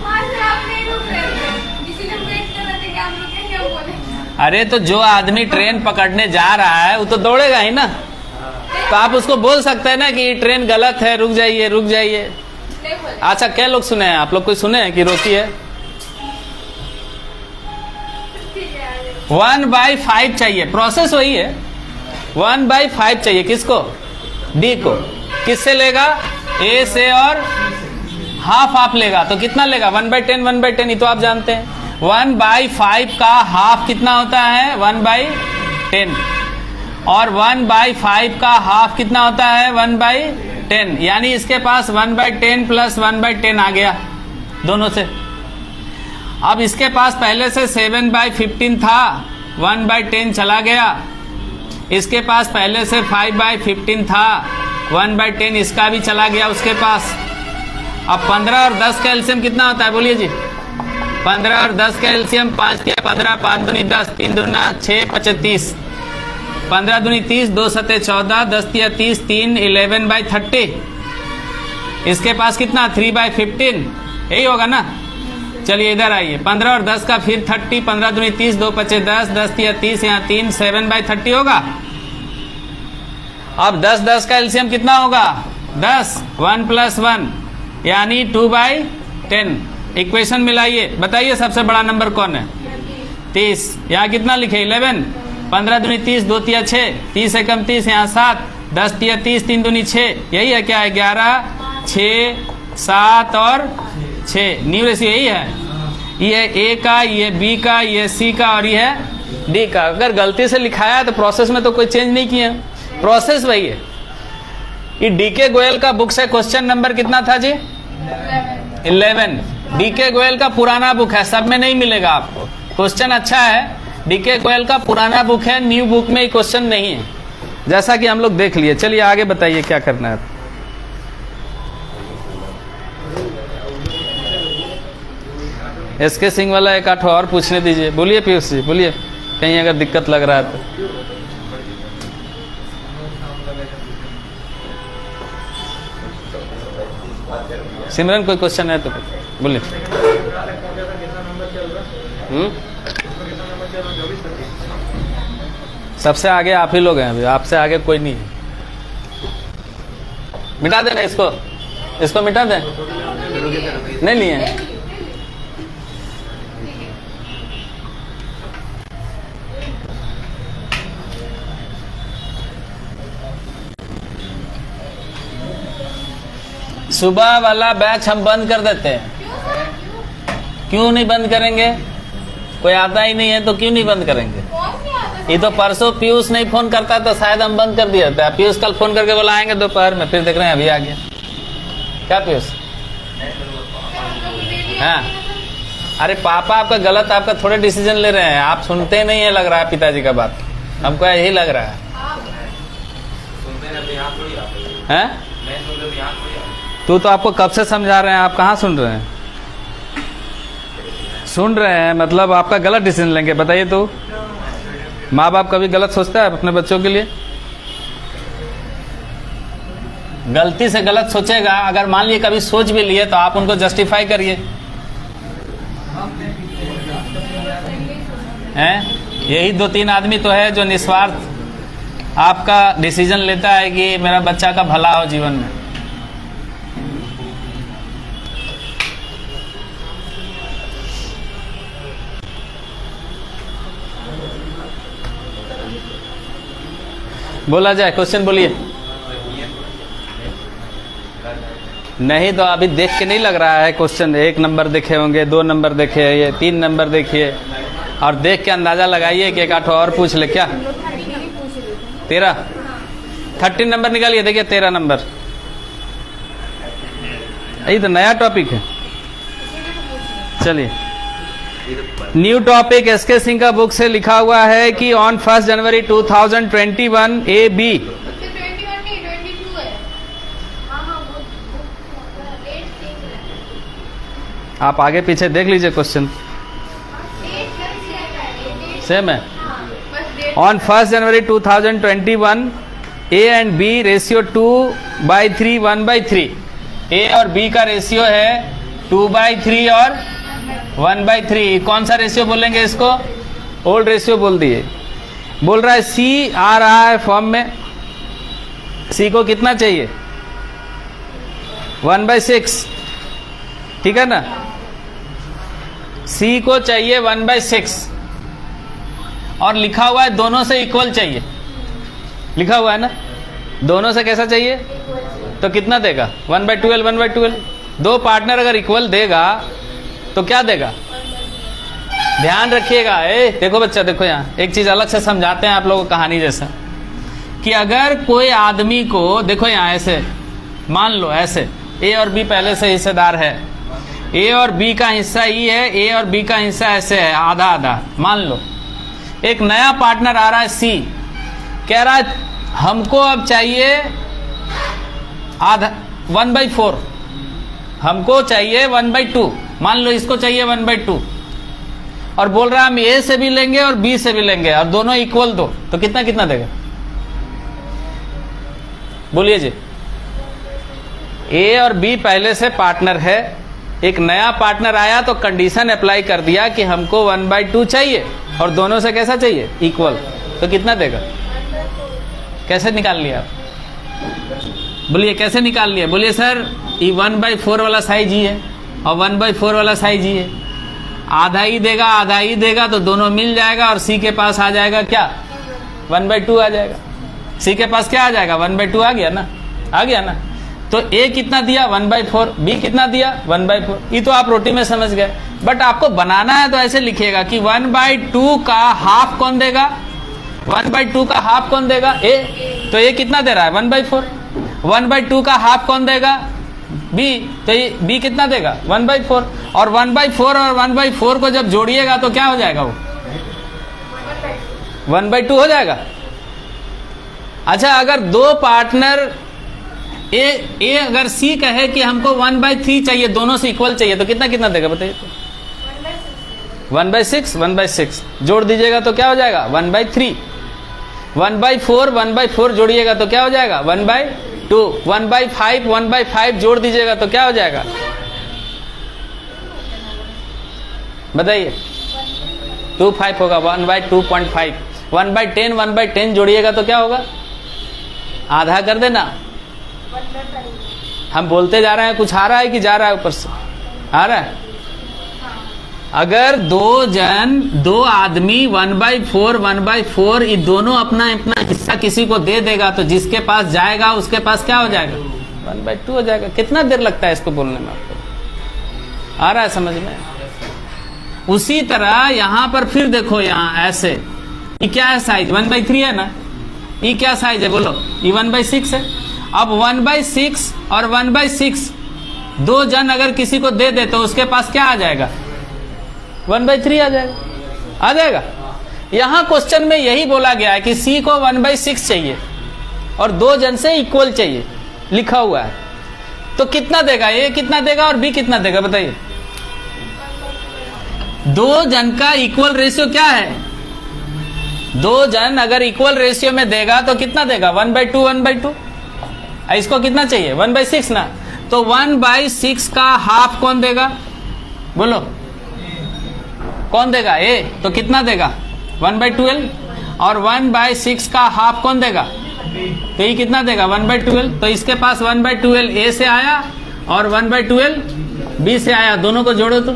हाँ सर, आप नहीं रुक रहे थे, इसीलिए हम वेट कर रहे थे कि आप रुकेंगे, हम बोले। अरे तो जो आदमी ट्रेन पकड़ने जा रहा है वो तो दौड़ेगा ही ना। तो आप उसको बोल सकते हैं ना कि ट्रेन गलत है, रुक जाइए रुक जाइए। नहीं बोले। अच्छा क्या लोग सुने हैं? आप लोग कोई सुने हैं कि रोकी है? ठीक है, आ जाइए। 1/5 चाहिए। प्रोसेस वही है। 1/5 चाहिए किसको? डी को। किससे लेगा? ए से और हाफ हाफ लेगा तो कितना लेगा? 1/10 1/10 ही तो आप जानते हैं। 1/5 का हाफ कितना होता है? 1/10। और 1/5 का हाफ कितना होता है? 1/10। यानी इसके पास 1/10 प्लस 1/10 आ गया दोनों से। अब इसके पास पहले से 7/15 था, 1/10 चला गया। इसके पास पहले से 5/15 था, 1/10 इसका भी चला गया उसके पास। अब 15 और 10 का एलसीएम कितना होता है बोलिए जी? 15 और 10 का एलसीएम 5 के 15, 5 दूनी 10, 3 दूना 6, 25, 15 दूनी 30, 2 सते 14, 10 तिया 30, 3 11/30। इसके पास कितना? 3/15। यही होगा ना? चलिए इधर आइए। 15 और 10 का फिर 30, 15 दूनी 30, 2 पचे 10, 10 तिया 30, यहाँ 3 7/30 होगा। अब 10 10 का एलसीएम कितना होगा? 10, 1 + 1 यानी 2/10। इक्वेशन मिलाइए, बताइए सबसे बड़ा नंबर कौन है? 30। यहाँ कितना लिखे? 11। 15 दूनी 30, 2 तिया 6, 30 से कम 30, यहाँ 7, 10 तिया 30, 3 दूनी 6, यही है क्या? 11, 6, 7 और 6। न्यू रेशियो यही है। ये ए का, ये बी का, ये सी का और ये है डी का। अगर गलती से लिखाया तो प्रोसेस में तो कोई चेंज नहीं किया, प्रोसेस वही है। ये डीके गोयल का बुक से क्वेश्चन नंबर कितना था जी? 11। डीके गोयल का पुराना बुक है, सब में नहीं मिलेगा आपको। क्वेश्चन अच्छा है, डीके गोयल का पुराना बुक है, न्यू बुक में क्वेश्चन नहीं है, जैसा कि हम लोग देख लिए। चलिए आगे बताइए क्या करना है। एसके सिंह वाला एक आठ और पूछने दीजिए। बोलिए पीयूष जी, बोलिए, कहीं अगर दिक्कत लग रहा है तो। सिमरन कोई क्वेश्चन है तो बोलिए। सबसे आगे आप ही लोग हैं, अभी आपसे आगे कोई नहीं है। मिटा देना इसको, इसको मिटा दें। नहीं लिए सुबह वाला बैच हम बंद कर देते हैं। क्यों नहीं बंद करेंगे? कोई आता ही नहीं है तो क्यों नहीं बंद करेंगे? ये तो परसों पीयूष नहीं फोन करता तो शायद हम बंद कर दिया था। पीयूष कल फोन करके बोला आएंगे दोपहर में, फिर देख रहे हैं अभी आ गया। क्या पीयूष? हाँ, अरे पापा आपका गलत, आपका थोड़े डिसीजन ले रहे हैं, आप सुनते नहीं है लग रहा है पिताजी का बात। हमको यही लग रहा है। तू तो आपको कब से समझा रहे हैं, आप कहाँ सुन रहे हैं? सुन रहे हैं मतलब आपका गलत डिसीजन लेंगे। बताइए तो, माँ बाप कभी गलत सोचता है अपने बच्चों के लिए? गलती से गलत सोचेगा। अगर मान लिए कभी सोच भी लिए तो आप उनको जस्टिफाई करिए। हैं? यही 2-3 आदमी तो है जो निस्वार्थ आपका डिसीजन लेता है कि मेरा बच्चा का भला हो जीवन में। बोला जाए, क्वेश्चन बोलिए। नहीं तो अभी देख के नहीं लग रहा है क्वेश्चन 1 नंबर देखे होंगे, 2 नंबर देखे हैं, ये 3 नंबर देखिए और देख के अंदाजा लगाइए कि एक आठ और पूछ ले क्या। 13 13 नंबर निकालिए, देखिए 13 नंबर। ये तो नया टॉपिक है। चलिए, न्यू टॉपिक एसके सिंह का बुक से लिखा हुआ है कि ऑन 1 जनवरी 2021 ए बी। 21 नहीं 22 है। हाँ हाँ वो डेट चेंज है। आप आगे पीछे देख लीजिए, क्वेश्चन डेट सेम है। बस date on 1 January 2021 A and B ratio 2/3 1/3। A और बी का रेशियो है 2/3 और 1/3। कौन सा रेशियो बोलेंगे इसको? ओल्ड रेशियो बोल दिए। बोल रहा है सी आ रहा है फॉर्म में, सी को कितना चाहिए? 1/6, ठीक है ना। सी को चाहिए 1/6 और लिखा हुआ है दोनों से इक्वल चाहिए, लिखा हुआ है ना। दोनों से कैसा चाहिए? तो कितना देगा? 1/12 1/12। दो पार्टनर अगर इक्वल देगा तो क्या देगा? ध्यान रखिएगा। देखो बच्चा, देखो यहाँ एक चीज अलग से समझाते हैं आप लोगों को कहानी जैसा, कि अगर कोई आदमी को, देखो यहाँ ऐसे मान लो, ऐसे ए और बी पहले से हिस्सेदार है, ए और बी का हिस्सा ई है, ए और बी का हिस्सा ऐसे है आधा आधा। मान लो एक नया पार्टनर आ रहा है सी, कह रहा है हमको अब चाहिए आधा 1/4, हमको चाहिए 1/2। मान लो इसको चाहिए 1/2 और बोल रहा है हम ए से भी लेंगे और बी से भी लेंगे और दोनों इक्वल दो, तो कितना कितना देगा? बोलिए जी। ए और बी पहले से पार्टनर है, एक नया पार्टनर आया तो कंडीशन अप्लाई कर दिया कि हमको 1/2 चाहिए और दोनों से कैसा चाहिए? इक्वल। तो कितना देगा? कैसे निकाल लिया आप? बोलिए कैसे निकाल लिया? बोलिए सर, ये 1/4 वाला साइज ही है और 1/4 वाला साइज ही है, आधा ही देगा आधा ही देगा, तो दोनों मिल जाएगा और सी के पास आ जाएगा क्या? 1/2 आ जाएगा। सी के पास क्या आ जाएगा? 1/2 आ गया ना, आ गया ना। तो ए कितना दिया? 1/4। बी कितना दिया? 1/4। ये तो आप रोटी में समझ गए, बट आपको बनाना है तो ऐसे लिखिएगा कि 1/2 का हाफ कौन देगा? 1/2 का हाफ कौन देगा? ए। तो ए कितना दे रहा है? 1/4। 1/2 का हाफ कौन देगा? बी। तो ये बी कितना देगा? 1/4। और 1/4 और 1/4 को जब जोड़िएगा तो क्या हो जाएगा? वो 1/2 हो जाएगा। अच्छा, अगर दो पार्टनर ए अगर सी कहे कि हमको 1/3 चाहिए, दोनों से इक्वल चाहिए, तो कितना कितना देगा बताइए? 1/6 1/6 जोड़ दीजिएगा तो क्या हो जाएगा? 1/3। 1/4 1/4 जोड़िएगा तो क्या हो जाएगा? 1/2। 1/5 1/5 जोड़ दीजिएगा तो क्या हो जाएगा? बताइए। 2/5 होगा। 1/2.5। 1/10 1/10 जोड़िएगा तो क्या होगा? आधा कर देना। हम बोलते जा रहे हैं, कुछ आ रहा है कि जा रहा है? ऊपर से आ रहा है। अगर दो आदमी 1/4 1/4 ये दोनों अपना अपना हिस्सा किसी को दे देगा तो जिसके पास जाएगा उसके पास क्या हो जाएगा? 1/2 हो जाएगा। कितना देर लगता है इसको बोलने में? आपको आ रहा है समझ में? उसी तरह यहां पर फिर देखो, यहां ऐसे ये क्या है? साइज 1/3 है ना। ये क्या साइज है? बोलो। ये 1/6 है। अब 1/6 और 1/6 दो जन अगर किसी को दे दे तो उसके पास क्या आ जाएगा? 1/3 आ जाएगा। आ जाएगा। यहां क्वेश्चन में यही बोला गया है कि सी को 1/6 चाहिए और दो जन से इक्वल चाहिए, लिखा हुआ है। तो कितना देगा? ए कितना देगा और बी कितना देगा? बताइए। दो जन का इक्वल रेशियो क्या है? दो जन अगर इक्वल रेशियो में देगा तो कितना देगा? 1/2 1/2। इसको कितना चाहिए? 1/6 ना। तो 1/6 का हाफ कौन देगा? बोलो कौन देगा? ए। तो कितना देगा? 1/12। और 1/6 का हाफ कौन देगा? तो ये कितना देगा? 1/12। तो इसके पास 1/12 ए से आया और 1/12 बी से आया। दोनों को जोड़ो तो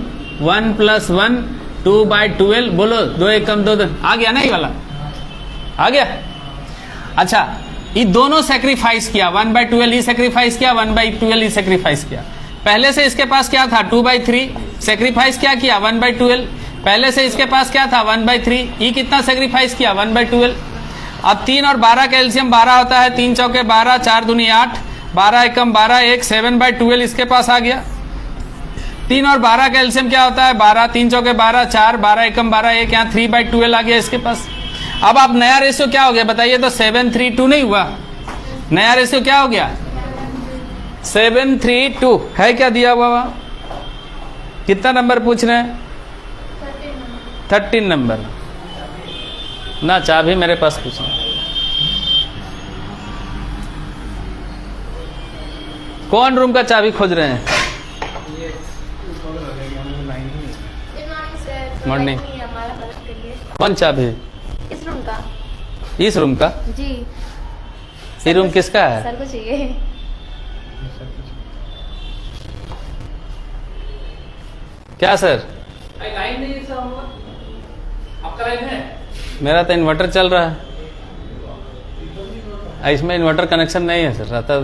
1 + 1 2/12। बोलो 2 × 1 = 2 आ गया ना? ये वाला आ गया। अच्छा, ये दोनों सेक्रीफाइस किया, 1/12 ही सेक्रीफाइस किया, 1/12 ही सेक्रीफाइस किया। पहले से इसके पास क्या था, 2/3 सेक्रीफाइस क्या किया, 1/12। पहले से इसके पास क्या था, 1/3, ये कितना सेक्रीफाइस किया, 1/12। अब 3 और 12 का एलसीएम 12 होता है, 3 चौके 12, 4 दूनी 8, 12 एकम 12, 1, 7/12 इसके पास आ गया। 3 और 12 का एलसीएम क्या होता है, 12, 3 चौके 12, 4, 12 एकम 12, 1, यहाँ 3/12 आ गया इसके पास। अब आप नया रेशियो क्या हो गया बताइए तो, 7:3:2 नहीं हुआ, नया रेशियो क्या हो गया, 7:3:2 है। क्या दिया हुआ वहां, कितना नंबर पूछ रहे हैं, 13 नंबर ना, चाबी मेरे पास कुछ नहीं। कौन रूम का चाबी खोज रहे हैं, मॉर्निंग, कौन चाबी, इस रूम का, इस रूम का जी। ये रूम किसका है, सर को चाहिए। क्या सर, लाइन नहीं है सर, आपका लाइन है? मेरा तो इन्वर्टर चल रहा है, इसमें इन्वर्टर कनेक्शन नहीं है सर, रहता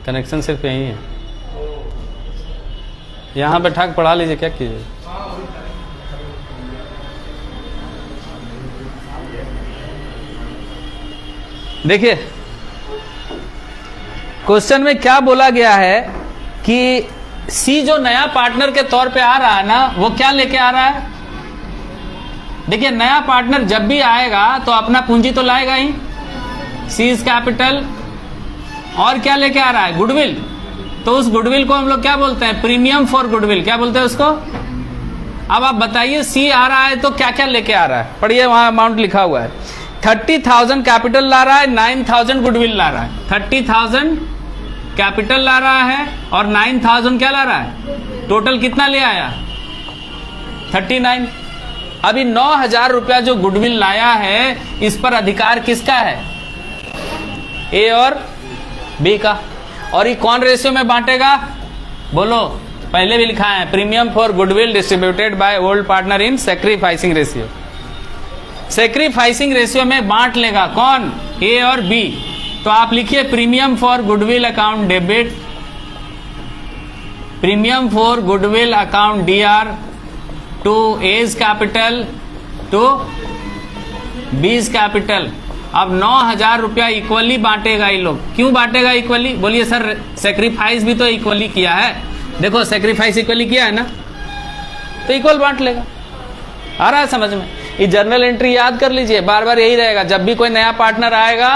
कनेक्शन सिर्फ यही है। यहाँ बैठा के पढ़ा लीजिए, क्या कीजिए। देखिए क्वेश्चन में क्या बोला गया है कि सी जो नया पार्टनर के तौर पे आ रहा है ना, वो क्या लेके आ रहा है। देखिए नया पार्टनर जब भी आएगा तो अपना पूंजी तो लाएगा ही, सीज कैपिटल, और क्या लेके आ रहा है, गुडविल। तो उस गुडविल को हम लोग क्या बोलते हैं, प्रीमियम फॉर गुडविल, क्या बोलते हैं उसको। अब आप बताइए सी आ रहा है तो क्या क्या लेके आ रहा है, पढ़िए वहां अमाउंट लिखा हुआ है। 30,000 कैपिटल ला रहा है, 9,000 गुडविल ला रहा है। 30,000 कैपिटल ला रहा है और 9,000 क्या ला रहा है, टोटल कितना ले आया, 39। अभी 9,000 रुपया जो गुडविल लाया है, इस पर अधिकार किसका है, ए और बी का। और ये कौन रेशियो में बांटेगा, बोलो, पहले भी लिखा है, premium for goodwill distributed by old partner in sacrificing ratio. Sacrificing ratio में बांट लेगा कौन, ए और बी। तो आप लिखिए premium for goodwill account debit, premium for goodwill account DR to A's capital to B's capital. अब 9,000 रुपया इक्वली बांटेगा ये लोग। क्यों बांटेगा इक्वली, बोलिए सर, सेक्रीफाइस भी तो इक्वली किया है। देखो सेक्रीफाइस इक्वली किया है ना, तो इक्वल बांट लेगा। आ रहा है समझ में। ये जर्नल एंट्री याद कर लीजिए, बार बार यही रहेगा। जब भी कोई नया पार्टनर आएगा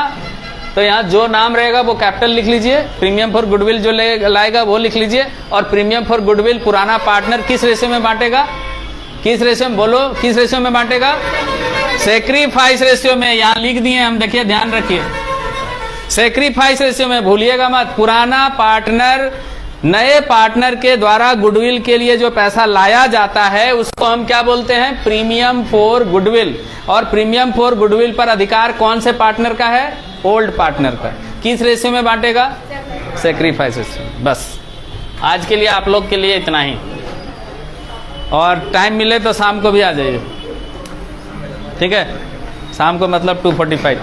तो यहाँ जो नाम रहेगा वो कैपिटल लिख लीजिए, प्रीमियम फॉर गुडविल जो लाएगा वो लिख लीजिए, और प्रीमियम फॉर गुडविल पुराना पार्टनर किस रेशियो में बांटेगा, किस रेशियो में, बोलो किस रेशियो में बांटेगा, सेक्रीफाइस रेशियो में। यहाँ लिख दिए हम, देखिए ध्यान रखिए, सेक्रीफाइस रेशियो में, भूलिएगा मत। पुराना पार्टनर नए पार्टनर के द्वारा गुडविल के लिए जो पैसा लाया जाता है उसको हम क्या बोलते हैं, प्रीमियम फॉर गुडविल। और प्रीमियम फॉर गुडविल पर अधिकार कौन से पार्टनर का है, ओल्ड पार्टनर का। किस रेशियो में बांटेगा, सेक्रीफाइस रेशियो। बस आज के लिए आप लोग के लिए इतना ही, और टाइम मिले तो शाम को भी आ जाइए, ठीक है। शाम को मतलब 2:45।